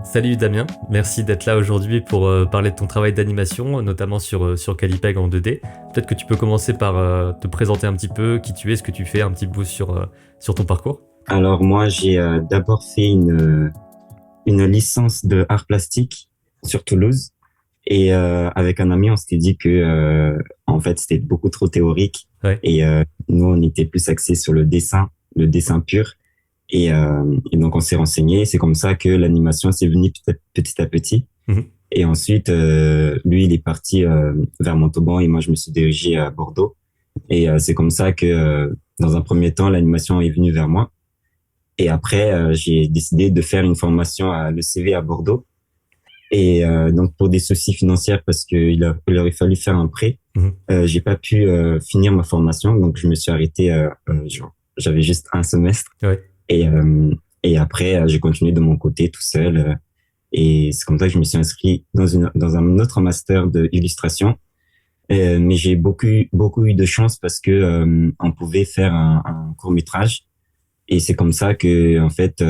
Salut Damien, merci d'être là aujourd'hui pour parler de ton travail d'animation, notamment sur Calipeg en 2D. Peut-être que tu peux commencer par te présenter un petit peu qui tu es, ce que tu fais, un petit bout sur ton parcours. Alors moi, j'ai d'abord fait une licence de art plastique sur Toulouse. Et avec un ami, on s'était dit que en fait, c'était beaucoup trop théorique. Ouais, Et nous, on était plus axés sur le dessin pur. Et donc, on s'est renseigné. C'est comme ça que l'animation s'est venue petit à petit. mhm, Et ensuite, lui, il est parti vers Montauban et moi, je me suis dirigé à Bordeaux. Et c'est comme ça que, dans un premier temps, l'animation est venue vers moi. Et après, j'ai décidé de faire une formation à l'ECV à Bordeaux. Et donc, pour des soucis financiers, parce il aurait fallu faire un prêt, mhm. j'ai pas pu finir ma formation. Donc, je me suis arrêté, j'avais juste un semestre. Ouais. Et, euh, et après, j'ai continué de mon côté tout seul. Et c'est comme ça que je me suis inscrit dans un autre master de illustration. Mais j'ai beaucoup eu de chance parce que on pouvait faire un court-métrage. Et c'est comme ça que, en fait,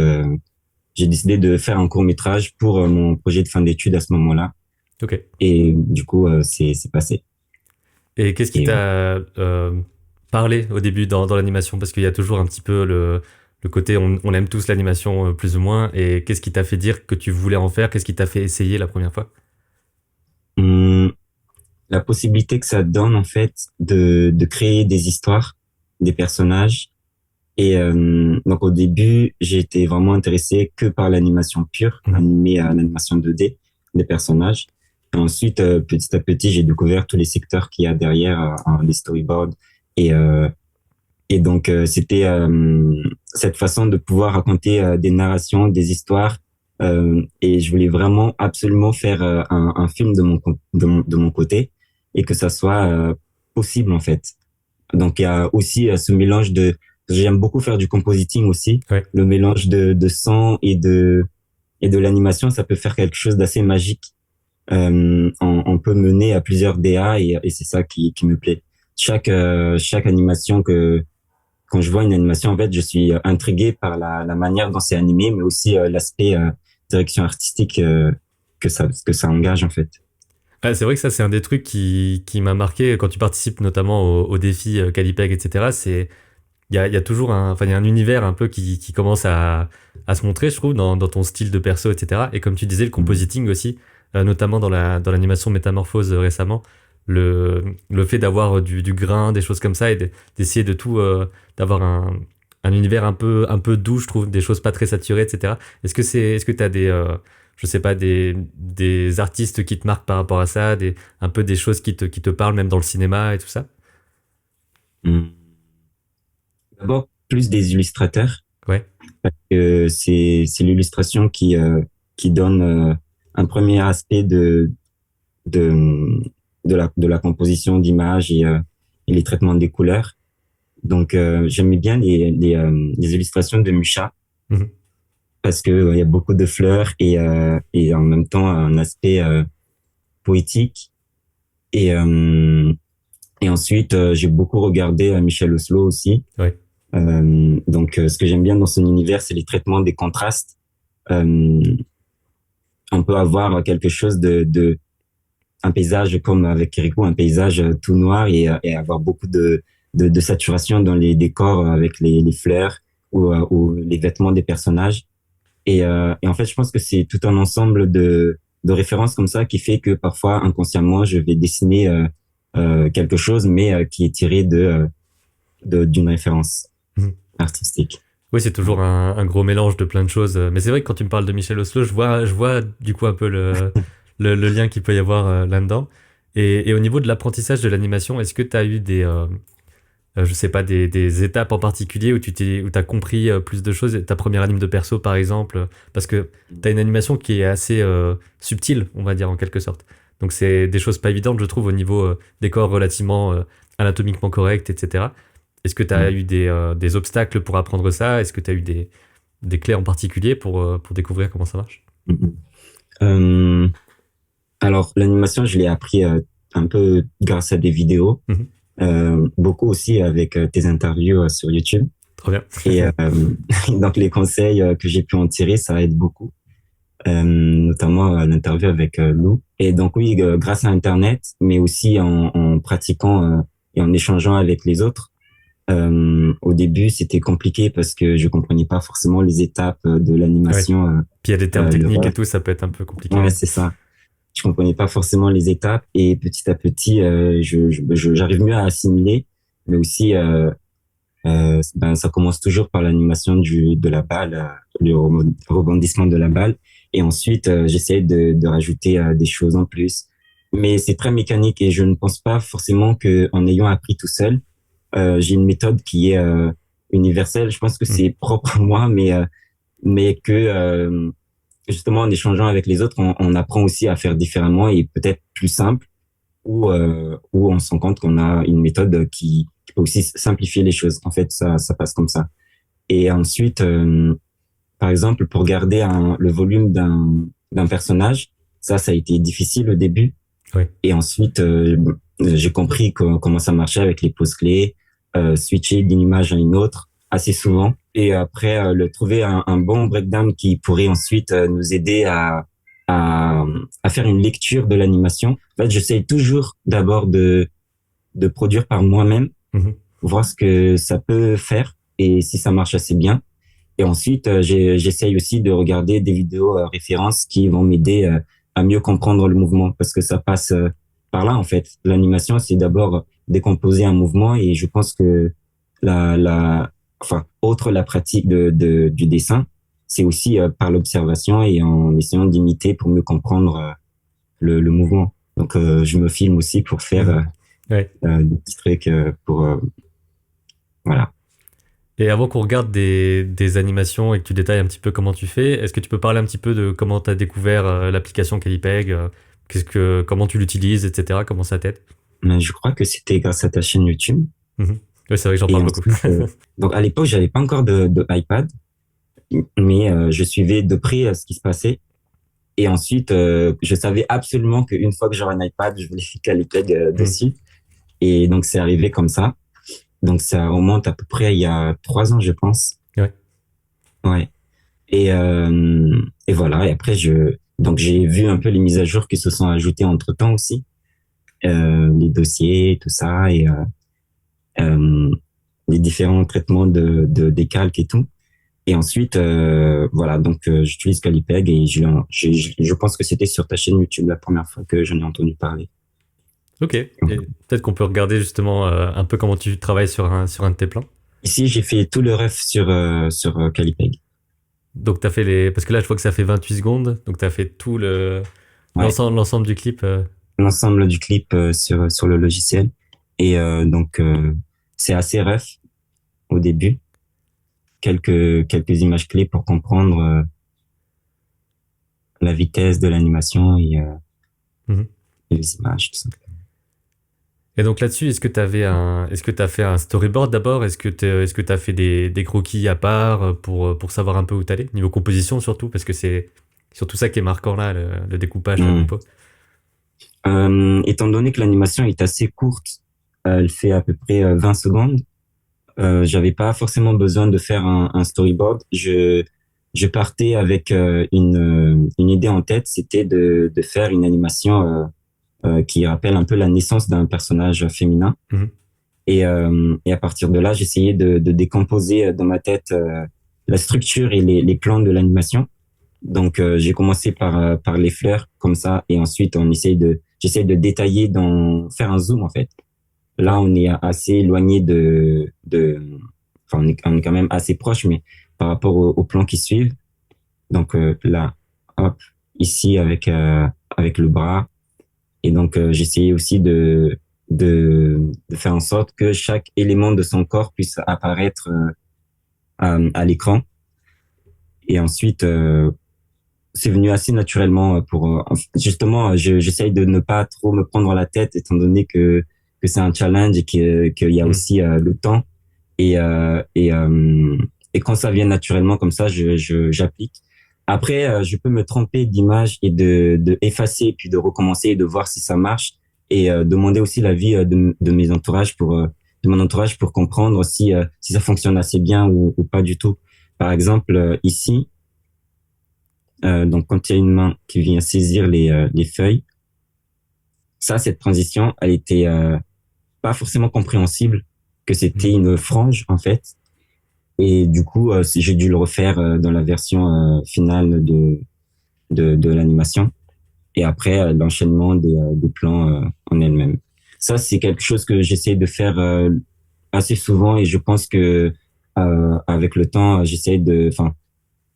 j'ai décidé de faire un court-métrage pour mon projet de fin d'études à ce moment-là. Ok. Et du coup, c'est passé. Et qu'est-ce qui Et t'a parlé au début dans l'animation? Parce qu'il y a toujours un petit peu le côté on aime tous l'animation plus ou moins. Et qu'est-ce qui t'a fait dire que tu voulais en faire? Qu'est-ce qui t'a fait essayer la première fois? hum, la possibilité que ça donne, en fait, de créer des histoires, des personnages. Et donc, au début, j'ai été vraiment intéressé que par l'animation pure, Mhm. animée à l'animation 2D des personnages. Et ensuite, petit à petit, j'ai découvert tous les secteurs qu'il y a derrière, les storyboards. Et, euh, Et donc, c'était cette façon de pouvoir raconter des narrations, des histoires. Et je voulais vraiment absolument faire un film de mon côté et que ça soit possible, en fait. Donc, il y a aussi ce mélange de... J'aime beaucoup faire du compositing aussi. Ouais. Le mélange de son et de l'animation, ça peut faire quelque chose d'assez magique. On peut mener à plusieurs DA et c'est ça qui me plaît. Chaque animation quand je vois une animation, en fait, je suis intrigué par la manière dont c'est animé, mais aussi l'aspect direction artistique que ça engage, en fait. Ah, c'est vrai que ça, c'est un des trucs qui m'a marqué quand tu participes notamment au défi Calipeg, etc. Il y a toujours il y a un univers un peu qui commence à se montrer, je trouve, dans ton style de perso, etc. Et comme tu disais, le Mhm. compositing aussi, notamment dans l'animation Métamorphose récemment, le fait d'avoir du grain, des choses comme ça, et d'essayer de tout, d'avoir un univers un peu doux, je trouve, des choses pas très saturées, etc. Est-ce que t'as je sais pas, des artistes qui te marquent par rapport à ça, un peu des choses qui te parlent même dans le cinéma et tout ça? Mhm. D'abord, plus des illustrateurs. Ouais. C'est l'illustration qui donne un premier aspect de, de la composition d'images et les traitements des couleurs. Donc, j'aimais bien les illustrations de Mucha Mhm. parce que il y a beaucoup de fleurs et en même temps un aspect poétique. Et, euh, et ensuite, j'ai beaucoup regardé Michel Oslo aussi. Ouais. Donc, ce que j'aime bien dans son univers, c'est les traitements des contrastes. Euh, on peut avoir quelque chose un paysage comme avec Kirikou, un paysage tout noir et avoir beaucoup de saturation dans les décors avec les fleurs ou les vêtements des personnages. Et en fait, je pense que c'est tout un ensemble de références comme ça qui fait que parfois, inconsciemment, je vais dessiner quelque chose, mais qui est tiré d'une référence Mhm. artistique. Oui, c'est toujours un gros mélange de plein de choses. Mais c'est vrai que quand tu me parles de Michel Oslo, je vois du coup un peu le lien qu'il peut y avoir là-dedans. Et au niveau de l'apprentissage de l'animation, est-ce que tu as eu je sais pas, des étapes en particulier où t'as compris plus de choses, ta première anime de perso par exemple, parce que t'as une animation qui est assez subtile, on va dire en quelque sorte. Donc c'est des choses pas évidentes, je trouve, au niveau des corps relativement anatomiquement corrects, etc. Est-ce que t'as eu des obstacles pour apprendre ça? Est-ce que t'as eu des clés en particulier pour découvrir comment ça marche? Euh, alors, l'animation, je l'ai appris un peu grâce à des vidéos, Mhm. beaucoup aussi avec tes interviews sur YouTube. Trop bien. Et donc, les conseils que j'ai pu en tirer, ça aide beaucoup. notamment à l'interview avec Lou. Et donc oui, grâce à Internet, mais aussi en pratiquant et en échangeant avec les autres. Au début, c'était compliqué parce que je comprenais pas forcément les étapes de Ouais. l'animation. Puis il y a des termes Le techniques et ref. tout, ça peut être un peu compliqué. Ouais, c'est ça. Je comprenais pas forcément les étapes et petit à petit, j'arrive mieux à assimiler, mais aussi, ben, ça commence toujours par l'animation de la balle, le rebondissement de la balle, et ensuite, j'essaie de rajouter des choses en plus. Mais c'est très mécanique et je ne pense pas forcément que en ayant appris tout seul, j'ai une méthode qui est universelle. Je pense que Hmm. c'est propre à moi, mais que justement en échangeant avec les autres, on apprend aussi à faire différemment et peut-être plus simple, où on se rend compte qu'on a une méthode qui peut aussi simplifier les choses. En fait, ça passe comme ça. Et ensuite, par exemple, pour garder le volume d'un personnage, ça a été difficile au début. Ouais. Et ensuite, j'ai compris comment ça marchait avec les poses clés, switcher d'une image à une autre assez souvent. Et après, trouver un bon breakdown qui pourrait ensuite nous aider à, à faire une lecture de l'animation. En fait, j'essaie toujours d'abord de produire par moi-même, Mhm. voir ce que ça peut faire et si ça marche assez bien. Et ensuite, j'essaye aussi de regarder des vidéos références qui vont m'aider à mieux comprendre le mouvement parce que ça passe par là, en fait. L'animation, c'est d'abord décomposer un mouvement et je pense que enfin, autre la pratique du dessin, c'est aussi par l'observation et en essayant d'imiter pour mieux comprendre le mouvement. Donc, je me filme aussi pour faire Mhm. Ouais. des petits trucs voilà. Et avant qu'on regarde des animations et que tu détailles un petit peu comment tu fais, est-ce que tu peux parler un petit peu de comment tu as découvert l'application Calipeg, comment tu l'utilises, etc. Comment ça t'aide? Mais je crois que c'était grâce à ta chaîne YouTube. Mhm. Ouais, c'est vrai que j'en Et parle beaucoup. ensuite, donc à l'époque, j'avais pas encore de iPad, mais je suivais de près ce qui se passait. Et ensuite, je savais absolument qu'une fois que j'aurais un iPad, je voulais faire les tags Mhm. dessus. Et donc, c'est arrivé comme ça. Donc, ça remonte à peu près il y a 3 ans, je pense. Ouais. Ouais. Et voilà. Et après, donc j'ai vu un peu les mises à jour qui se sont ajoutées entre temps aussi, les dossiers, tout ça, et euh, les différents traitements des calques et tout. Et ensuite, voilà, donc j'utilise Calipeg et je pense que c'était sur ta chaîne YouTube la première fois que j'en ai entendu parler. Ok. Et peut-être qu'on peut regarder justement un peu comment tu travailles sur un de tes plans. Ici, j'ai fait tout le ref sur Calipeg. Donc, t'as fait les. Parce que là, je vois que ça fait 28 secondes. Donc, t'as fait tout Ouais, l'ensemble du clip. l'ensemble du clip sur le logiciel. Et donc, c'est assez ref au début. Quelques images clés pour comprendre la vitesse de l'animation Mhm. et les images, tout ça. Et donc là-dessus, est-ce que t'as fait un storyboard d'abord? Est-ce que t'as fait des croquis à part pour savoir un peu où t'allais? Niveau composition surtout, parce que c'est surtout ça qui est marquant là, le découpage, la Hmm. compo. Étant donné que l'animation est assez courte, elle fait à peu près 20 secondes. J'avais pas forcément besoin de faire un storyboard. Je partais avec une idée en tête, c'était de faire une animation qui rappelle un peu la naissance d'un personnage féminin. Mhm. Et à partir de là, j'essayais de décomposer dans ma tête la structure et les plans de l'animation. Donc, j'ai commencé par les fleurs comme ça, et ensuite j'essaie de détailler faire un zoom en fait. Là, Ouais. on est assez éloigné enfin, on est quand même assez proche, mais par rapport aux plans qui suivent. Donc là, hop, ici avec le bras. Et donc, j'essayais aussi de faire en sorte que chaque élément de son corps puisse apparaître à l'écran. Et ensuite, c'est venu assez naturellement justement, j'essaye de ne pas trop me prendre la tête étant donné que c'est un challenge et qu'il y a Mhm. aussi le temps. Et, euh, et, euh, et quand ça vient naturellement comme ça, j'applique. Après, je peux me tromper d'image et de effacer, puis de recommencer et de voir si ça marche. Et demander aussi l'avis de mes entourages de mon entourage pour comprendre si ça fonctionne assez bien ou pas du tout. Par exemple, ici, Donc, quand il y a une main qui vient saisir les feuilles, ça, cette transition, elle était pas forcément compréhensible, que c'était Mhm. une frange, en fait. Et du coup, j'ai dû le refaire dans la version finale de l'animation. Et après, l'enchaînement des plans en elle-même. Ça, c'est quelque chose que j'essaie de faire assez souvent et je pense que avec le temps, enfin,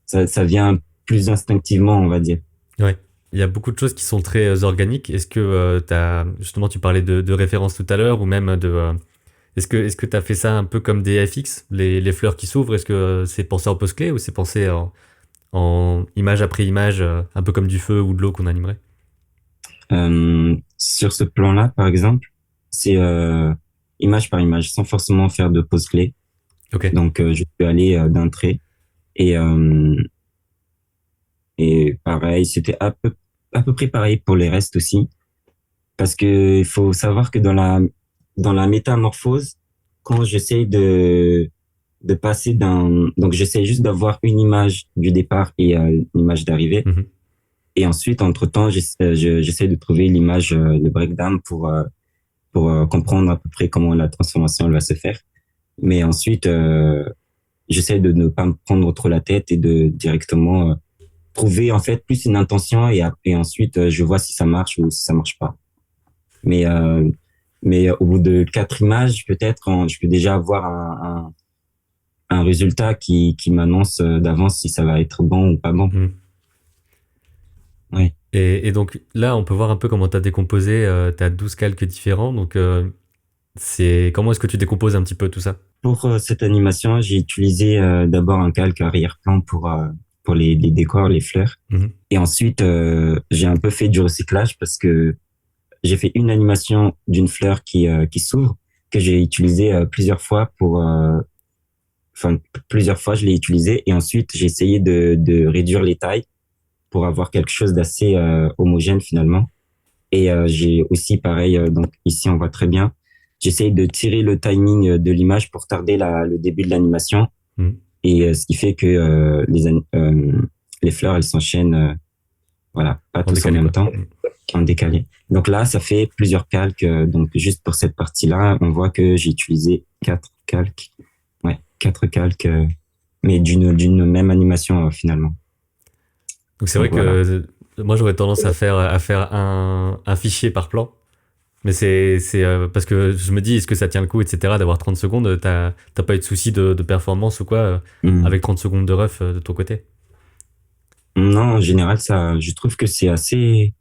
ça vient plus instinctivement, on va dire. Ouais. Il y a beaucoup de choses qui sont très organiques. Est-ce que justement, tu parlais de références tout à l'heure ou même est-ce que tu as fait ça un peu comme des FX, les fleurs qui s'ouvrent? Est-ce que c'est pensé en pose-clé ou c'est pensé en image après image, un peu comme du feu ou de l'eau qu'on animerait? Sur ce plan-là, par exemple, c'est image par image, sans forcément faire de pause clé. Ok. Donc, je peux aller d'un trait et et pareil, c'était à peu près pareil pour les restes aussi. Parce que il faut savoir que dans la métamorphose, quand j'essaie de passer donc j'essaie juste d'avoir une image du départ et une image d'arrivée. Mhm. Et ensuite, entre-temps, j'essaie de trouver l'image, le breakdown pour comprendre à peu près comment la transformation elle va se faire. Mais ensuite, j'essaie de ne pas me prendre trop la tête et de directement trouver en fait plus une intention et ensuite je vois si ça marche ou si ça marche pas. Mais au bout de 4 images, peut-être, je peux déjà avoir un résultat qui m'annonce d'avance si ça va être bon ou pas bon. Mhm. Oui. Et donc là, on peut voir un peu comment tu as décomposé. Tu as 12 calques différents. Donc, comment est-ce que tu décomposes un petit peu tout ça? Pour cette animation, j'ai utilisé d'abord un calque arrière-plan pour les décors, les fleurs. Mhm. Et ensuite, j'ai un peu fait du recyclage parce que j'ai fait une animation d'une fleur qui s'ouvre que j'ai utilisé plusieurs fois enfin, plusieurs fois je l'ai utilisé et ensuite j'ai essayé de réduire les tailles pour avoir quelque chose d'assez homogène finalement. Et j'ai aussi pareil, donc ici on voit très bien, j'essaye de tirer le timing de l'image pour tarder le début de l'animation Mhm. et ce qui fait que les fleurs elles s'enchaînent, voilà, pas En tous en décalé, même quoi. temps, Mhm. en décalé. Donc là, ça fait plusieurs calques. Donc juste pour cette partie-là, on voit que j'ai utilisé 4 calques. Ouais, 4 calques, mais d'une même animation finalement. Donc, c'est Donc vrai que voilà. moi, j'aurais tendance à faire un fichier par plan. Mais parce que je me dis, est-ce que ça tient le coup, etc., d'avoir 30 secondes, t'as pas eu de soucis de performance ou quoi Hmm. avec 30 secondes de ref de ton côté? Non, en général, ça, je trouve que c'est assez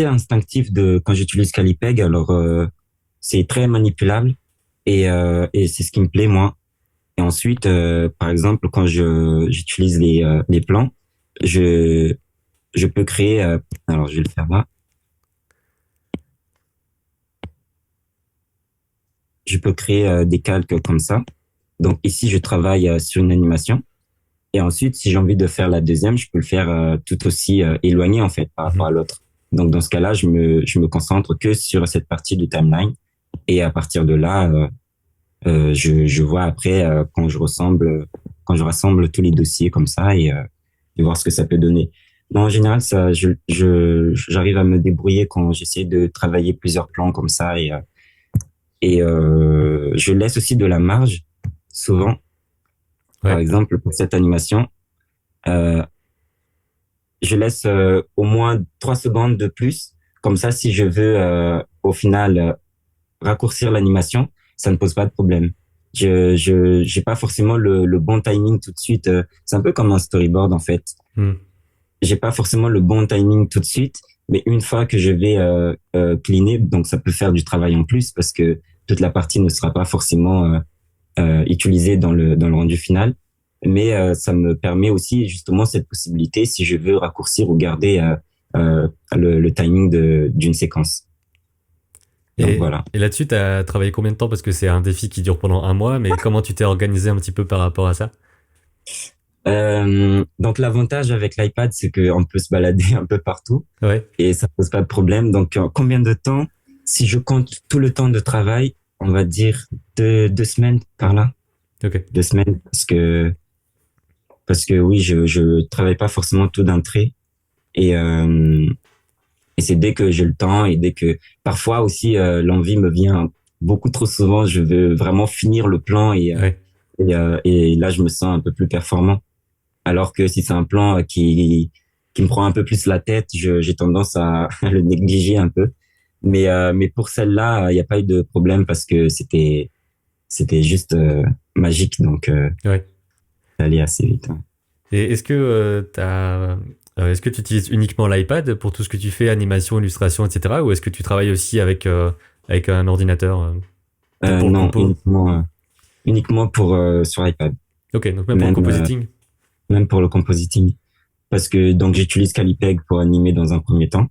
instinctif de quand j'utilise Calipeg. Alors, c'est très manipulable et c'est ce qui me plaît moi. Et ensuite, par exemple, quand j'utilise les plans, je je peux créer. Alors, je vais le faire là. Je peux créer des calques comme ça. Donc ici, je travaille sur une animation. Et ensuite, si j'ai envie de faire la deuxième, je peux le faire tout aussi éloigné en fait par rapport à Mhm. l'autre. Donc dans ce cas-là, je me concentre que sur cette partie du timeline. Et à partir de là, je vois après quand je rassemble tous les dossiers comme ça et voir ce que ça peut donner. Non, en général, ça, j'arrive à me débrouiller quand j'essaie de travailler plusieurs plans comme ça et je laisse aussi de la marge souvent. Par Ouais. exemple, pour cette animation, euh, je laisse au moins 3 secondes de plus. Comme ça, si je veux au final raccourcir l'animation, ça ne pose pas de problème. J'ai pas forcément le bon timing tout de suite. C'est un peu comme un storyboard en fait. Mhm. J'ai pas forcément le bon timing tout de suite, mais une fois que je vais cleaner, donc ça peut faire du travail en plus parce que toute la partie ne sera pas forcément utilisée dans le rendu final. Mais ça me permet aussi justement cette possibilité si je veux raccourcir ou garder le timing d'une séquence. Donc voilà. Et là-dessus, t'as travaillé combien de temps? Parce que c'est un défi qui dure pendant un mois, mais comment tu t'es organisé un petit peu par rapport à ça? Donc l'avantage avec l'iPad, c'est qu'on peut se balader un peu partout Ouais. et ça pose pas de problème. Donc combien de temps? Si je compte tout le temps de travail, on va dire 2 semaines par là. Ok. 2 semaines parce que oui, je travaille pas forcément tout d'un trait. Et, et c'est dès que j'ai le temps et dès que parfois aussi l'envie me vient beaucoup trop souvent, je veux vraiment finir le plan Ouais. et là je me sens un peu plus performant. Alors que si c'est un plan qui me prend un peu plus la tête, j'ai tendance à, à le négliger un peu. Mais pour celle-là, il n'y a pas eu de problème parce que c'était juste magique, donc Ouais. ça allait assez vite. Ouais. Et est-ce que tu utilises uniquement l'iPad pour tout ce que tu fais, animation, illustration, etc. Ou est-ce que tu travailles aussi avec un ordinateur pour le Non, compo? uniquement pour sur iPad, Ok, donc même pour le même compositing. même pour le compositing, parce que donc j'utilise Calipeg pour animer dans un premier temps,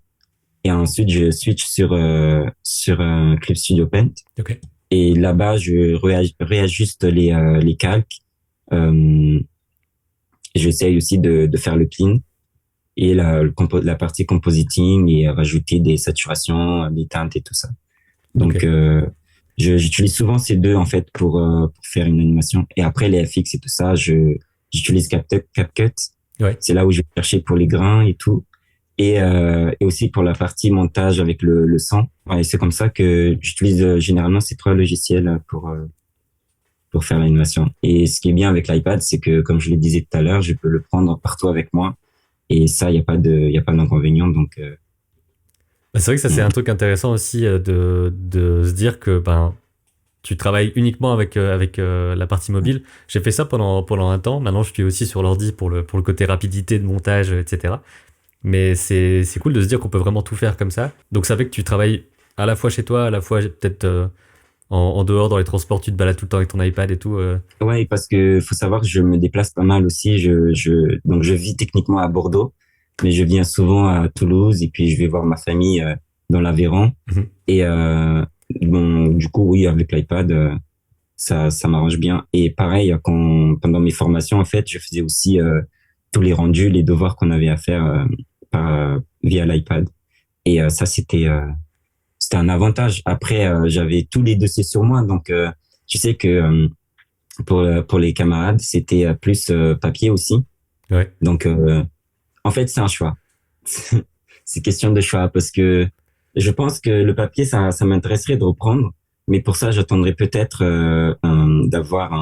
et ensuite je switch sur Clip Studio Paint, Ok. et là-bas je réajuste les calques. Euh, J'essaye aussi de faire le clean et la partie compositing et rajouter des saturations, des teintes et tout ça. Donc, Ok. j'utilise souvent ces deux en fait pour faire une animation. Et après les FX et tout ça, j'utilise CapCut. Ouais. C'est là où je vais chercher pour les grains et tout. Et aussi pour la partie montage avec le son. Ouais, c'est comme ça que j'utilise généralement ces trois logiciels pour faire l'animation. Et ce qui est bien avec l'iPad, c'est que, comme je le disais tout à l'heure, je peux le prendre partout avec moi. Et ça, il y a pas d'inconvénient. Donc, Bah, c'est vrai que ça, c'est bon. un truc intéressant aussi de se dire que ben, tu travailles uniquement avec la partie mobile. J'ai fait ça pendant un temps. Maintenant, je suis aussi sur l'ordi pour le côté rapidité de montage, etc. Mais c'est cool de se dire qu'on peut vraiment tout faire comme ça. Donc, ça fait que tu travailles à la fois chez toi, à la fois peut-être en dehors, dans les transports, tu te balades tout le temps avec ton iPad et tout. Ouais, parce que faut savoir que je me déplace pas mal aussi. Donc je vis techniquement à Bordeaux, mais je viens souvent à Toulouse et puis je vais voir ma famille dans l'Aveyron. Mhm. Et bon, du coup, oui, avec l'iPad, ça m'arrange bien. Et pareil, pendant mes formations, en fait, je faisais aussi tous les rendus, les devoirs qu'on avait à faire via l'iPad. Et ça, c'était un avantage. Après, j'avais tous les dossiers sur moi, donc je sais que pour les camarades, c'était plus papier aussi. Ouais. Donc, en fait, c'est un choix. C'est question de choix parce que je pense que le papier, ça m'intéresserait de reprendre, mais pour ça, j'attendrais peut-être d'avoir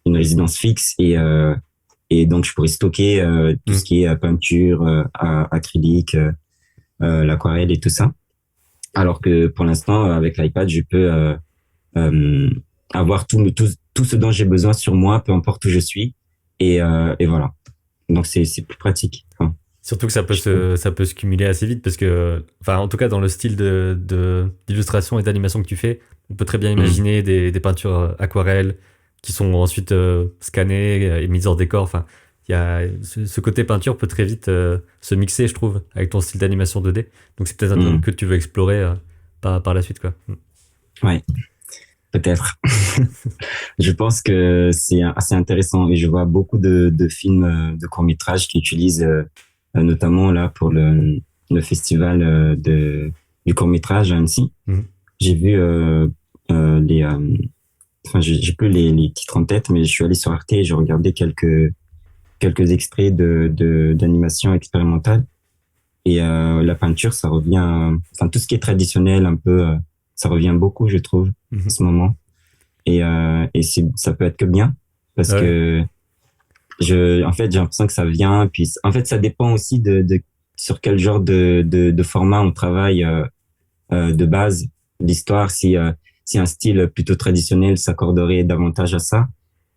une résidence fixe et donc je pourrais stocker tout ce Mm. qui est peinture, acrylique, l'aquarelle et tout ça. Alors que pour l'instant, avec l'iPad, je peux euh, avoir tout ce dont j'ai besoin sur moi, peu importe où je suis. Et voilà. Donc, c'est plus pratique. Enfin, Surtout que je trouve. ça peut se cumuler assez vite parce que, enfin, en tout cas, dans le style d'illustration et d'animation que tu fais, on peut très bien Mm. imaginer des peintures aquarelles qui sont ensuite scannées et mises en décor. Enfin, il y a ce côté peinture peut très vite se mixer, je trouve, avec ton style d'animation 2D. Donc, c'est peut-être un truc Mm. que tu veux explorer par la suite, quoi. Mm. Ouais, peut-être. Je pense que c'est assez intéressant et je vois beaucoup de films de courts-métrages qui utilisent, notamment là pour le festival du court-métrage à Annecy. Mhm. J'ai vu enfin, j'ai plus les titres en tête, mais je suis allé sur Arte et j'ai regardé quelques extraits d'animation expérimentale. Et la peinture, ça revient, enfin tout ce qui est traditionnel, un peu, ça revient beaucoup, je trouve, en Mhm. ce moment. Et ça peut être que bien, parce Ouais. que en fait, j'ai l'impression que ça vient. Puis, en fait, ça dépend aussi sur quel genre de format on travaille de base. L'histoire, si un style plutôt traditionnel s'accorderait davantage à ça,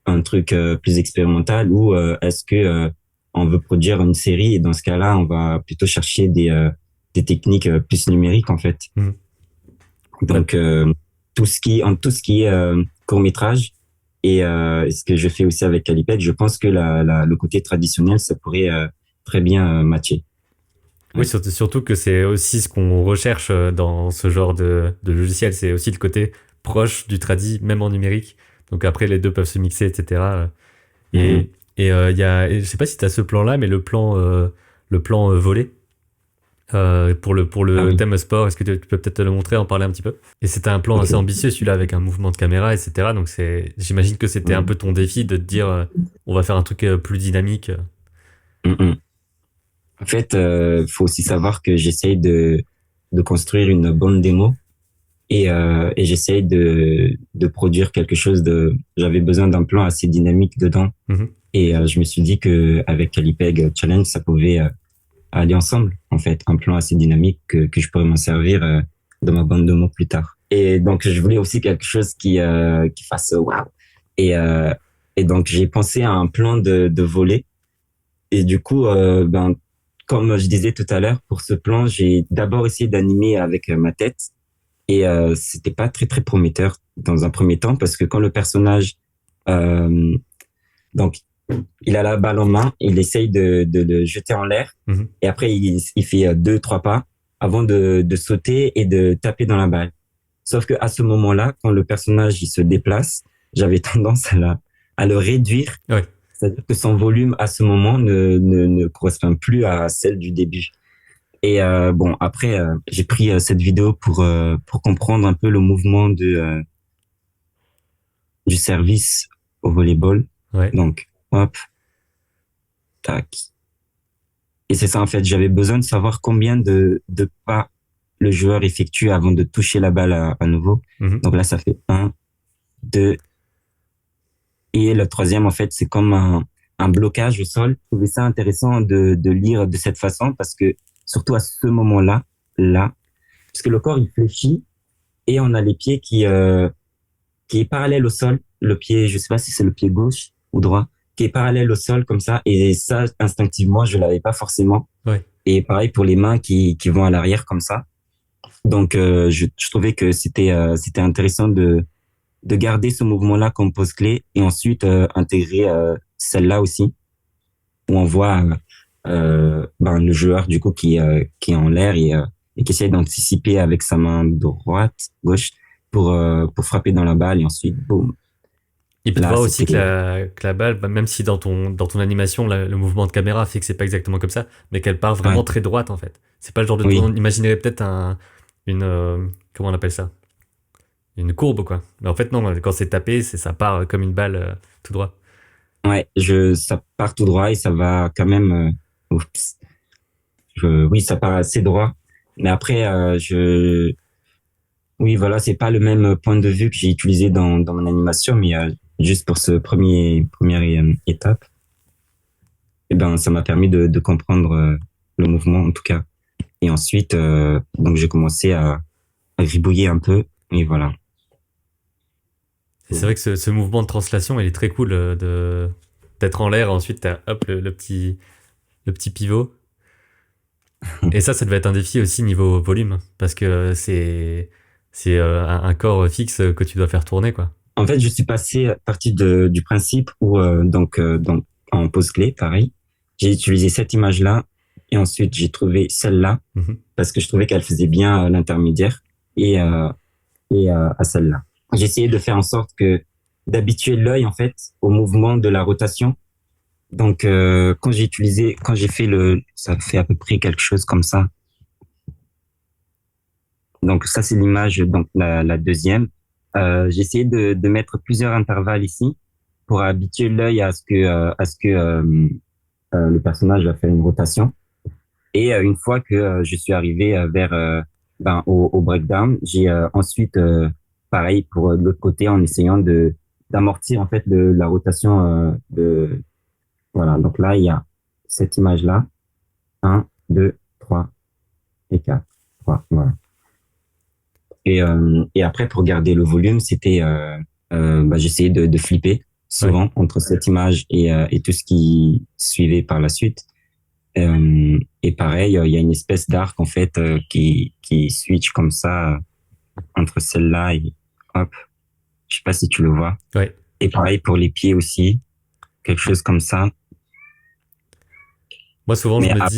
un truc plus expérimental, ou est-ce que on veut produire une série et dans ce cas-là, on va plutôt chercher des techniques plus numériques en fait. Mhm. Ouais. Donc tout ce qui est court métrage et ce que je fais aussi avec Calipec, je pense que le côté traditionnel, ça pourrait très bien matcher. Oui, Ouais. surtout que c'est aussi ce qu'on recherche dans ce genre de logiciel. C'est aussi le côté proche du tradi, même en numérique. Donc après, les deux peuvent se mixer, etc. Mhm. Et je sais pas si tu as ce plan-là, mais le plan volé. Ah pour le oui. thème sport. Est-ce que tu peux peut-être te le montrer, en parler un petit peu? Et c'était un plan assez Ok. ambitieux, celui-là, avec un mouvement de caméra, etc. Donc j'imagine que c'était un Mm. peu ton défi de te dire, on va faire un truc plus dynamique. Mm, mm. En fait, faut aussi savoir que j'essaye de construire une bonne démo et j'essaye de produire quelque chose de. J'avais besoin d'un plan assez dynamique dedans Mhm. et je me suis dit que avec Calipeg Challenge, ça pouvait aller ensemble. En fait, un plan assez dynamique que je pourrais m'en servir dans ma bande démo plus tard. Et donc, je voulais aussi quelque chose qui fasse waouh. Et et donc, j'ai pensé à un plan de volley. Et du coup, ben, comme je disais tout à l'heure, pour ce plan, j'ai d'abord essayé d'animer avec ma tête et c'était pas très très prometteur dans un premier temps parce que quand le personnage euh, donc il a la balle en main, il essaye de le jeter en l'air Mhm. et après il fait deux trois pas avant de sauter et de taper dans la balle. Sauf que à ce moment-là, quand le personnage il se déplace, j'avais tendance à le réduire, Ouais. c'est-à-dire que son volume à ce moment ne correspond plus à celle du début. Et bon, après, j'ai pris cette vidéo pour comprendre un peu le mouvement du service au volleyball. Ouais. Donc, hop, tac. Et c'est ça, en fait, j'avais besoin de savoir combien de pas le joueur effectue avant de toucher la balle à nouveau. Mhm. Donc là, ça fait un, deux. Et le troisième, en fait, c'est comme un blocage au sol. Je trouvais ça intéressant de lire de cette façon parce que, surtout à ce moment-là, là, parce que le corps, il fléchit et on a les pieds qui est parallèle au sol. Le pied, je sais pas si c'est le pied gauche ou droit, qui est parallèle au sol comme ça. Et ça, instinctivement, je l'avais pas forcément. Ouais. Et pareil pour les mains qui vont à l'arrière comme ça. Donc, je trouvais que c'était intéressant de garder ce mouvement-là comme pose clé et ensuite intégrer celle-là aussi où on voit ben, le joueur du coup qui est en l'air et qui essaie d'anticiper avec sa main droite, gauche pour frapper dans la balle et ensuite boum. Il peut te Là, voir aussi c'était que la balle, bah, même si dans ton animation, le mouvement de caméra fait que c'est pas exactement comme ça, mais qu'elle part vraiment ouais, très droite, en fait. C'est pas le genre de tour. oui, On imaginerait peut-être une, comment on appelle ça? Une courbe, quoi. Mais en fait, non, quand c'est tapé, ça part comme une balle tout droit. ouais, ça part tout droit et ça va quand même. Oups, oui, ça part assez droit. Mais après, oui, voilà, c'est pas le même point de vue que j'ai utilisé dans mon animation, mais juste pour ce première étape, eh ben, ça m'a permis de comprendre le mouvement en tout cas. Et ensuite, donc j'ai commencé à gribouiller un peu et voilà. Et c'est vrai que ce mouvement de translation, il est très cool d'être en l'air, ensuite t'as hop le petit pivot. Et ça devait être un défi aussi niveau volume, parce que c'est un corps fixe que tu dois faire tourner, quoi. En fait, je suis passé à partir du principe où donc en pose clé, pareil, j'ai utilisé cette image-là et ensuite j'ai trouvé celle-là Mhm. parce que je trouvais qu'elle faisait bien l'intermédiaire et à celle-là. J'ai essayé de faire en sorte que d'habituer l'œil en fait au mouvement de la rotation. Donc quand j'ai fait ça fait à peu près quelque chose comme ça. Donc ça c'est l'image donc la deuxième. J'ai essayé de mettre plusieurs intervalles ici pour habituer l'œil à ce que le personnage va faire une rotation. Et une fois que je suis arrivé vers ben, au breakdown, j'ai ensuite pareil pour de l'autre côté en essayant de d'amortir en fait la rotation de voilà. Donc là il y a cette image là, un, deux, trois et quatre, trois, voilà. Et après pour garder le volume, c'était bah, j'essayais de flipper Ouais. souvent entre cette image et tout ce qui suivait par la suite. Et pareil, il y a une espèce d'arc en fait qui switch comme ça entre celle-là et hop. Je sais pas si tu le vois. Ouais. Et pareil pour les pieds aussi, quelque chose comme ça. Moi, souvent, je Mais me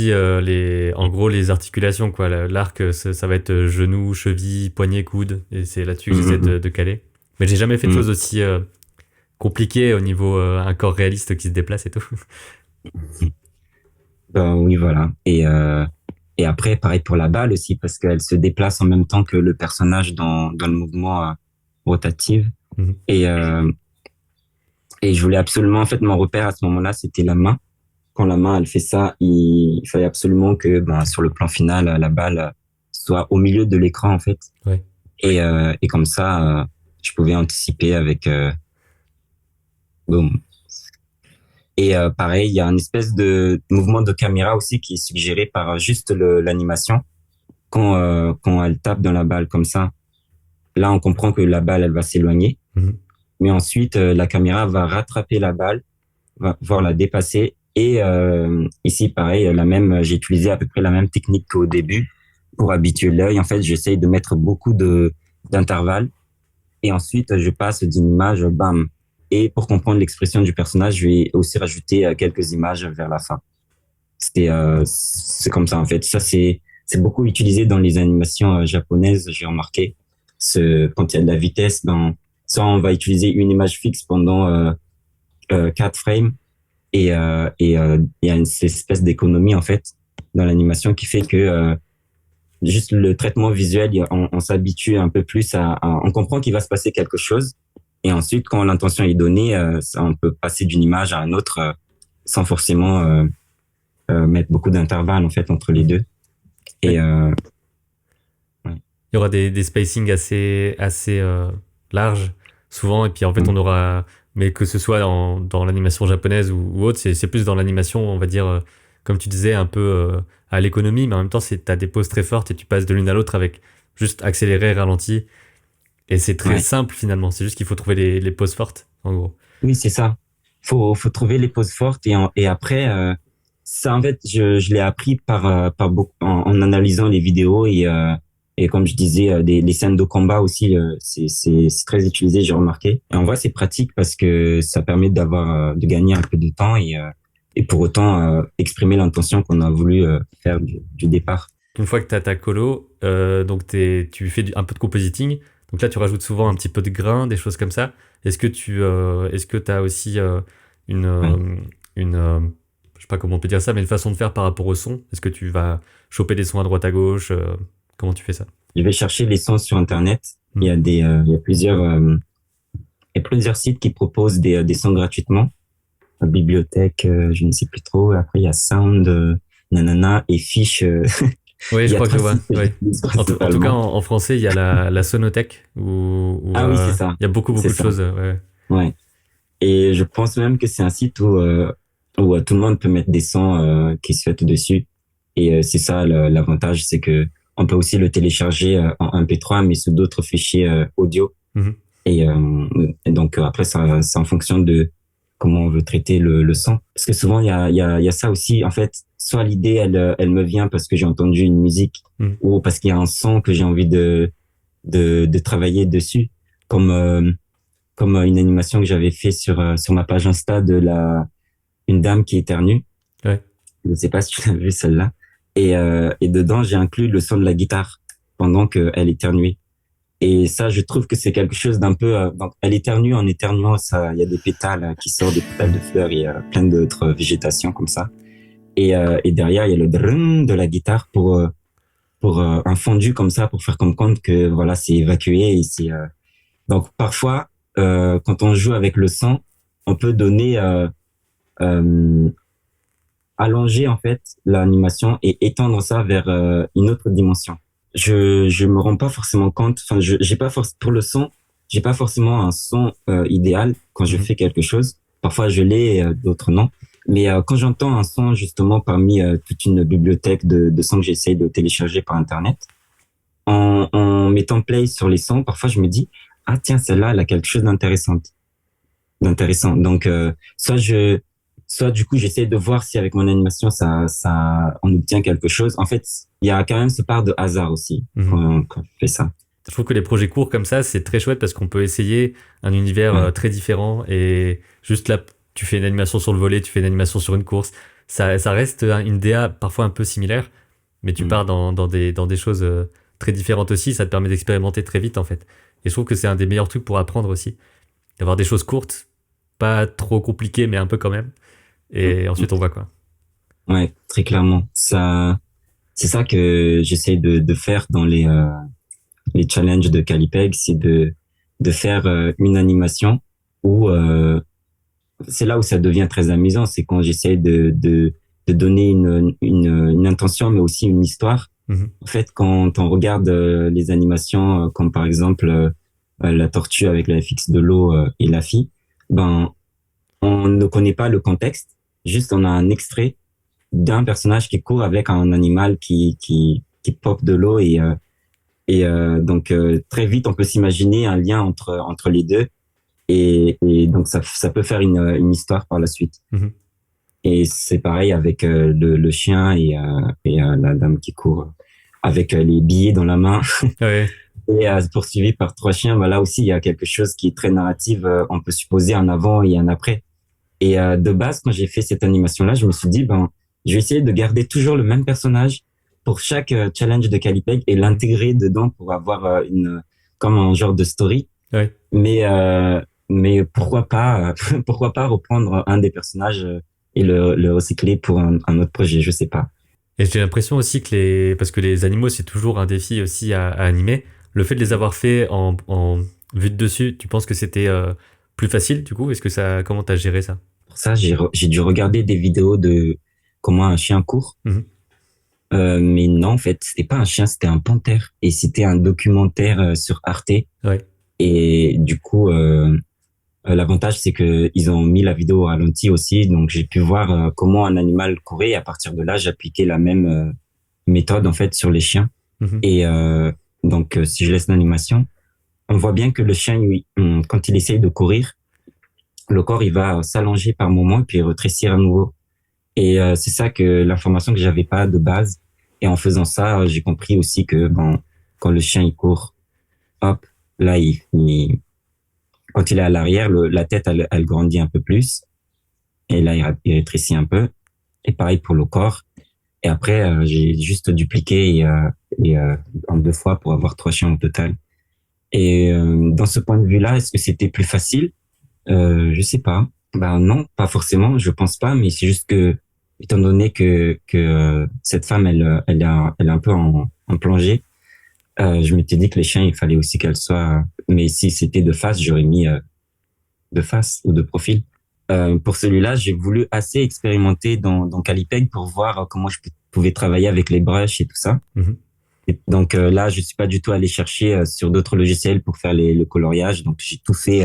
dis, en gros, les articulations, quoi. L'arc, ça va être genou, cheville, poignet, coude. Et c'est là-dessus que j'essaie de caler. Mais j'ai jamais fait de choses aussi compliquées au niveau un corps réaliste qui se déplace et tout. ben oui voilà. Et après, pareil pour la balle aussi, parce qu'elle se déplace en même temps que le personnage dans le mouvement rotatif. Mhm. Et, euh, et je voulais absolument, en fait, mon repère à ce moment-là, c'était la main. Quand la main, elle fait ça, il fallait absolument que, ben, sur le plan final, la balle soit au milieu de l'écran, en fait. Ouais. Et comme ça, je pouvais anticiper avec, boum. Et pareil, il y a une espèce de mouvement de caméra aussi qui est suggéré par juste l'animation. Quand elle tape dans la balle comme ça, là, on comprend que la balle, elle va s'éloigner. Mhm. Mais ensuite, la caméra va rattraper la balle, va voir la dépasser. Et ici, pareil, j'ai utilisé à peu près la même technique qu'au début pour habituer l'œil. En fait, j'essaye de mettre beaucoup d'intervalles. Et ensuite, je passe d'une image, bam. Et pour comprendre l'expression du personnage, je vais aussi rajouter quelques images vers la fin. C'est comme ça, en fait. Ça, c'est beaucoup utilisé dans les animations japonaises, j'ai remarqué. Quand il y a de la vitesse, ben, soit on va utiliser une image fixe pendant 4 frames et il y a cette espèce d'économie, en fait, dans l'animation qui fait que juste le traitement visuel, on s'habitue un peu plus on comprend qu'il va se passer quelque chose. Et ensuite, quand l'intention est donnée, on peut passer d'une image à une autre sans forcément mettre beaucoup d'intervalles en fait entre les deux. Ouais. Et ouais. Il y aura des spacings assez larges, souvent, et puis en fait, on Mm. aura. Mais que ce soit dans l'animation japonaise ou autre, c'est plus dans l'animation, on va dire, comme tu disais, un peu à l'économie, mais en même temps, t'as des pauses très fortes et tu passes de l'une à l'autre avec juste accéléré, ralenti. Et c'est très Ouais. simple finalement, c'est juste qu'il faut trouver les pauses fortes, en gros. Oui, c'est ça. Faut trouver les poses fortes et après, ça en fait, je l'ai appris par beaucoup, en analysant les vidéos et comme je disais, les scènes de combat aussi, c'est très utilisé, j'ai remarqué. Et en vrai, c'est pratique parce que ça permet de gagner un peu de temps et pour autant exprimer l'intention qu'on a voulu faire du départ. Une fois que tu as ta colo, donc tu fais un peu de compositing. Donc là, tu rajoutes souvent un petit peu de grain, des choses comme ça. Est-ce que tu as aussi une, Ouais. je sais pas comment on peut dire ça, mais une façon de faire par rapport au son? Est-ce que tu vas choper des sons à droite à gauche? Comment tu fais ça? Je vais chercher les sons sur Internet. Hmm. Il y a plusieurs sites qui proposent des sons gratuitement. Bibliothèque, je ne sais plus trop. Après, il y a Sound, nanana, et Fish. Oui, Il je y a crois que je trois vois. sites que Ouais. j'utilise En tout cas, principalement. en français, il y a la Sonothèque où Ah oui, c'est ça. il y a beaucoup, C'est beaucoup de ça. choses. Ouais. Ouais. Et je pense même que c'est un site où tout le monde peut mettre des sons qui se souhaitent dessus. Et c'est ça l'avantage, c'est que on peut aussi le télécharger en MP3, mais sous d'autres fichiers audio. Mhm. Et donc après, ça, c'est en fonction de comment on veut traiter le son. Parce que souvent, il y a ça aussi. En fait, soit l'idée, elle me vient parce que j'ai entendu une musique Mhm. ou parce qu'il y a un son que j'ai envie de travailler dessus. Comme, euh, comme une animation que j'avais fait sur ma page Insta une dame qui éternue. Ouais. Je ne sais pas si tu l'as vu celle-là. Et dedans, j'ai inclus le son de la guitare pendant qu'elle éternuait. Et ça, je trouve que c'est quelque chose d'un peu. Donc, elle éternue en éternuant, ça, il y a des pétales qui sortent, des pétales de fleurs, il y a plein d'autres végétations comme ça. Et derrière, il y a le drrrm de la guitare pour un fondu comme ça, pour faire comme compte que voilà, c'est évacué. Donc parfois, quand on joue avec le son, on peut donner euh, allonger en fait l'animation et étendre ça vers une autre dimension. Je me rends pas forcément compte. Enfin, j'ai pas forcément pour le son, j'ai pas forcément un son idéal quand je Mhm. fais quelque chose. Parfois je l'ai, d'autres non. Mais quand j'entends un son justement parmi toute une bibliothèque de sons que j'essaye de télécharger par internet, en mettant play sur les sons, parfois je me dis ah tiens celle-là elle a quelque chose d'intéressant. Donc, soit du coup, j'essaie de voir si avec mon animation, on obtient quelque chose. En fait, il y a quand même ce part de hasard aussi Mhm. quand je fais ça. Je trouve que les projets courts comme ça, c'est très chouette parce qu'on peut essayer un univers Ouais. très différent et juste là, tu fais une animation sur le volet, tu fais une animation sur une course. Ça reste une DA parfois un peu similaire, mais tu Mm. pars dans des choses très différentes aussi. Ça te permet d'expérimenter très vite en fait. Et je trouve que c'est un des meilleurs trucs pour apprendre aussi. D'avoir des choses courtes, pas trop compliquées, mais un peu quand même. Mm. Et Mm. ensuite, on voit quoi. Ouais, très clairement. Ça, c'est ça que j'essaie de faire dans les challenges de Calipeg, c'est de faire une animation où c'est là où ça devient très amusant, c'est quand j'essaie de donner une intention, mais aussi une histoire. Mhm. En fait, quand on regarde les animations, comme par exemple la tortue avec la FX de l'eau et la fille, ben on ne connaît pas le contexte, juste on a un extrait d'un personnage qui court avec un animal qui pop de l'eau donc très vite on peut s'imaginer un lien entre les deux et donc ça peut faire une histoire par la suite. Mhm. Et c'est pareil avec le chien et la dame qui court avec les billets dans la main Ouais. et poursuivi par trois chiens. Bah, là aussi, il y a quelque chose qui est très narratif. On peut supposer un avant et un après. Et de base, quand j'ai fait cette animation-là, je me suis dit, ben, je vais essayer de garder toujours le même personnage pour chaque challenge de Calipeg et Mhm. l'intégrer dedans pour avoir comme un genre de story. Ouais. Mais, euh, mais pourquoi pas, pourquoi pas reprendre un des personnages et le recycler pour un autre projet, je sais pas. Et j'ai l'impression aussi que parce que les animaux, c'est toujours un défi aussi à animer. Le fait de les avoir fait en vue de dessus, tu penses que c'était plus facile du coup? Comment t'as géré ça? Pour ça, j'ai dû regarder des vidéos de comment un chien court. Mhm. Mais non, en fait, c'était pas un chien, c'était un panthère. Et c'était un documentaire sur Arte. Ouais. Et du coup, l'avantage, c'est que ils ont mis la vidéo au ralenti aussi. Donc, j'ai pu voir comment un animal courait. Et à partir de là, j'appliquais la même méthode, en fait, sur les chiens. Mhm. Et donc, si je laisse l'animation, on voit bien que le chien, quand il essaye de courir, le corps, il va s'allonger par moment et puis rétrécir à nouveau. Et c'est ça que l'information que j'avais pas de base. Et en faisant ça, j'ai compris aussi que bon, quand le chien il court, hop, là quand il est à l'arrière, la tête elle grandit un peu plus et là il rétrécit un peu. Et pareil pour le corps. Et après j'ai juste dupliqué en deux fois pour avoir trois chiens au total. Et dans ce point de vue-là, est-ce que c'était plus facile? Je sais pas. Ben non, pas forcément. Je pense pas, mais c'est juste que étant donné que cette femme elle est un peu en plongée, je m'étais dit que les chiens il fallait aussi qu'elles soient. Mais si c'était de face, j'aurais mis de face ou de profil. Pour celui-là, j'ai voulu assez expérimenter dans Calipeg pour voir comment je pouvais travailler avec les brushes et tout ça. Mhm. Et donc là, je suis pas du tout allé chercher sur d'autres logiciels pour faire le coloriage. Donc j'ai tout fait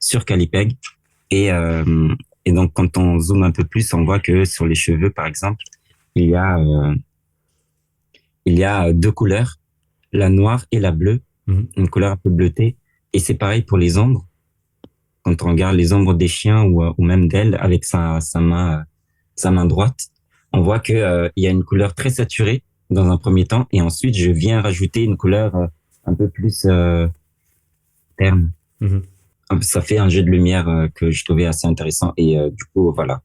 sur Calipeg. Et, euh, et donc quand on zoome un peu plus, on voit que sur les cheveux, par exemple, il y a euh, il y a deux couleurs, la noire et la bleue, Mhm. une couleur un peu bleutée. Et c'est pareil pour les ombres. Quand on regarde les ombres des chiens ou même d'elle avec sa main droite, on voit que il y a une couleur très saturée dans un premier temps, et ensuite je viens rajouter une couleur un peu plus terne. Mhm. Ça fait un jeu de lumière que je trouvais assez intéressant. Et du coup, voilà.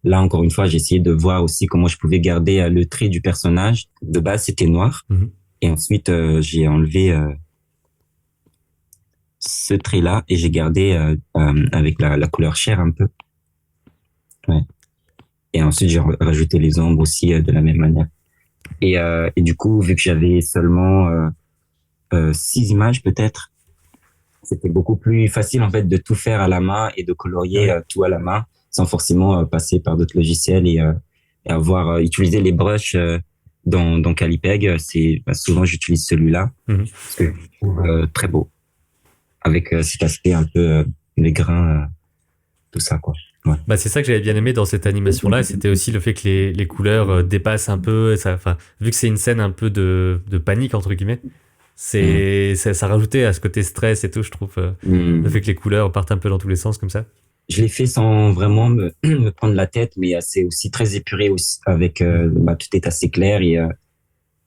Là, encore une fois, j'ai essayé de voir aussi comment je pouvais garder le trait du personnage. De base, c'était noir. Mhm. Et ensuite, j'ai enlevé ce trait-là et j'ai gardé avec la couleur chair un peu. Ouais. Et ensuite, j'ai rajouté les ombres aussi de la même manière. Et du coup, vu que j'avais seulement 6 images peut-être, c'était beaucoup plus facile en fait de tout faire à la main et de colorier Ouais. tout à la main sans forcément passer par d'autres logiciels et avoir utilisé les brushes dans Calipeg. Souvent j'utilise celui-là Mhm. parce que je le trouve très beau avec cet aspect un peu les grains, tout ça quoi. Ouais. Bah, c'est ça que j'avais bien aimé dans cette animation-là, c'était aussi le fait que les couleurs dépassent un peu, enfin, vu que c'est une scène un peu de panique, entre guillemets, Mm. ça rajoutait à ce côté stress et tout, je trouve, le fait Mm. que les couleurs partent un peu dans tous les sens comme ça. Je l'ai fait sans vraiment me prendre la tête, mais c'est aussi très épuré aussi avec bah, tout est assez clair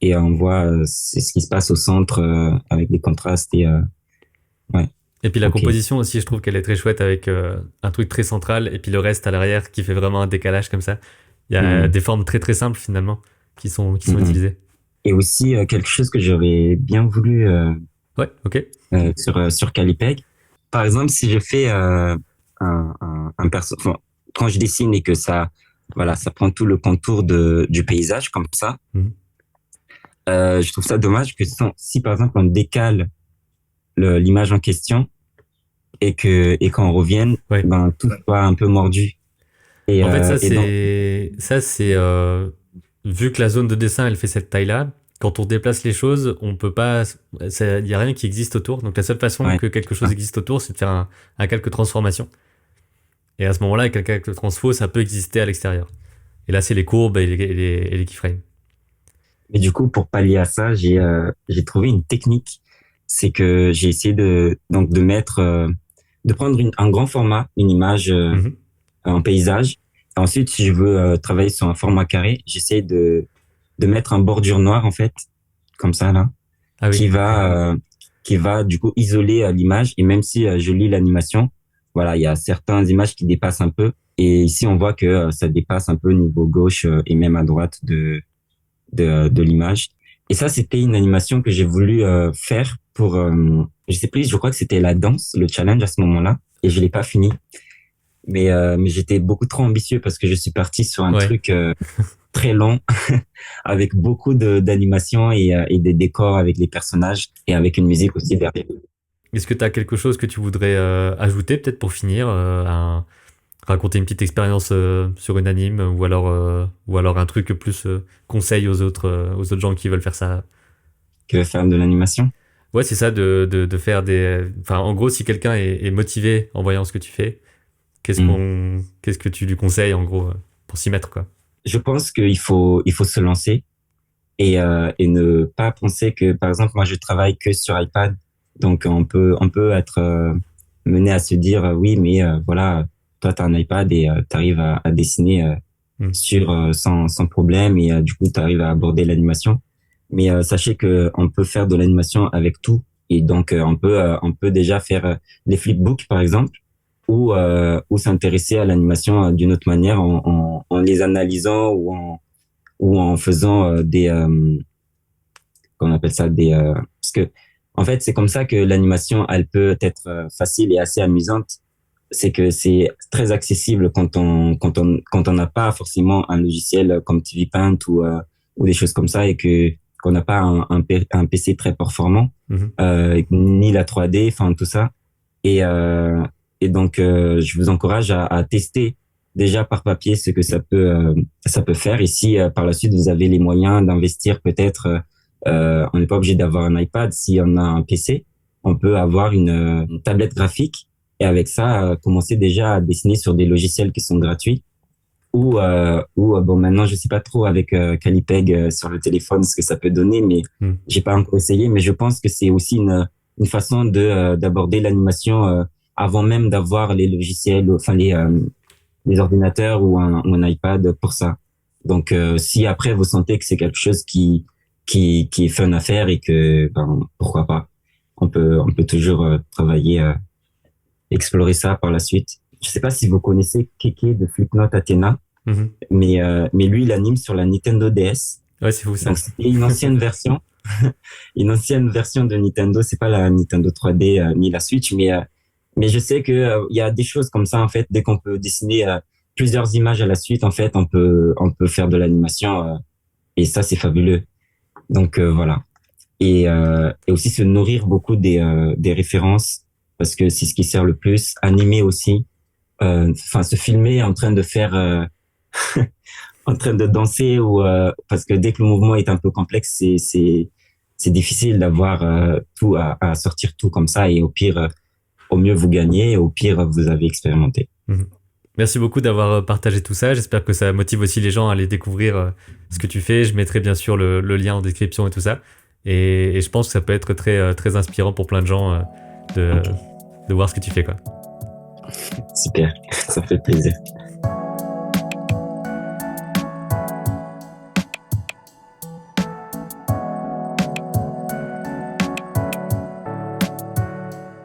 et on voit c'est ce qui se passe au centre avec des contrastes ouais, Et puis la ok. composition aussi, je trouve qu'elle est très chouette avec un truc très central et puis le reste à l'arrière qui fait vraiment un décalage comme ça. Il y a Mm, des formes très très simples finalement qui mm, sont mm. utilisées. Et aussi quelque chose que j'aurais bien voulu Ouais, ok. sur Calipeg. Par exemple, si je fais un perso, enfin, quand je dessine et que ça, voilà, ça prend tout le contour du paysage comme ça, Mhm. Je trouve ça dommage que si par exemple on décale l'image en question et qu'on revienne, Ouais. ben tout soit un peu mordu. En fait, Et donc vu que la zone de dessin, elle fait cette taille-là, quand on déplace les choses, on peut pas, il y a rien qui existe autour. Donc la seule façon ouais, que quelque chose ah, existe autour, c'est de faire un calque transformation. Et à ce moment-là, avec un calque transfo, ça peut exister à l'extérieur. Et là, c'est les courbes et les keyframes. mais du coup pour pallier à ça, j'ai trouvé une technique, c'est que j'ai essayé de mettre de prendre un grand format, une image Mhm. en paysage. Ensuite, si je veux travailler sur un format carré, j'essaie de mettre un bordure noire en fait, comme ça là, Ah oui. qui va qui va du coup isoler l'image. Et même si je lis l'animation, voilà, il y a certaines images qui dépassent un peu. Et ici, on voit que ça dépasse un peu au niveau gauche et même à droite de l'image. Et ça, c'était une animation que j'ai voulu faire pour, je sais plus, je crois que c'était la danse, le challenge à ce moment-là, et je l'ai pas fini. Mais j'étais beaucoup trop ambitieux parce que je suis parti sur un Ouais. truc très long avec beaucoup d'animation et des décors avec les personnages et avec une musique aussi derrière. Est-ce que tu as quelque chose que tu voudrais ajouter, peut-être pour finir, raconter une petite expérience sur une anime, ou alors un truc plus conseil aux autres gens qui veulent faire ça. Que faire de l'animation. Ouais, c'est ça, de faire des. Enfin, en gros, si quelqu'un est motivé en voyant ce que tu fais, Hmm. qu'est-ce que tu lui conseilles, en gros, pour s'y mettre, quoi. Je pense il faut se lancer et ne pas penser que, par exemple, moi, je travaille que sur iPad. Donc, on peut être mené à se dire, oui, mais voilà, toi, tu as un iPad et tu arrives à dessiner Hmm. sans problème et du coup, tu arrives à aborder l'animation. Mais sachez que on peut faire de l'animation avec tout. Et donc, on peut déjà faire des flipbooks, par exemple, ou s'intéresser à l'animation d'une autre manière en les analysant ou en faisant qu'on appelle ça parce que en fait c'est comme ça que l'animation elle peut être facile et assez amusante, c'est que c'est très accessible quand on n'a pas forcément un logiciel comme TV Paint ou des choses comme ça et que qu'on n'a pas un PC très performant Mhm. ni la 3D enfin tout ça et donc je vous encourage à tester déjà par papier ce que ça peut faire. Et si par la suite vous avez les moyens d'investir peut-être, on n'est pas obligé d'avoir un iPad. Si on a un PC, on peut avoir une tablette graphique et avec ça commencer déjà à dessiner sur des logiciels qui sont gratuits. Bon maintenant je sais pas trop avec Calipeg sur le téléphone ce que ça peut donner, mais Hmm. j'ai pas encore essayé. Mais je pense que c'est aussi une façon de d'aborder l'animation avant même d'avoir les logiciels, enfin les ordinateurs ou un iPad pour ça. Donc si après vous sentez que c'est quelque chose qui est fun à faire et que ben, pourquoi pas, on peut toujours travailler explorer ça par la suite. Je sais pas si vous connaissez Keke de Flipnote Athena, Mhm. mais lui, il anime sur la Nintendo DS. Ouais, c'est fou ça. Donc, c'était une ancienne version, une ancienne version de Nintendo. C'est pas la Nintendo 3D ni la Switch, mais je sais que il y a des choses comme ça en fait. Dès qu'on peut dessiner plusieurs images à la suite, en fait, on peut faire de l'animation et ça, c'est fabuleux. Donc voilà. Et aussi se nourrir beaucoup des références parce que c'est ce qui sert le plus. Animer aussi, enfin se filmer en train de faire, en train de danser ou parce que dès que le mouvement est un peu complexe, c'est difficile d'avoir tout à sortir tout comme ça et au pire, au mieux vous gagnez, et au pire vous avez expérimenté. Mhm. Merci beaucoup d'avoir partagé tout ça. J'espère que ça motive aussi les gens à aller découvrir ce que tu fais. Je mettrai bien sûr le lien en description et tout ça. Et je pense que ça peut être très inspirant pour plein de gens de, Ok, de voir ce que tu fais, quoi. super, ça fait plaisir.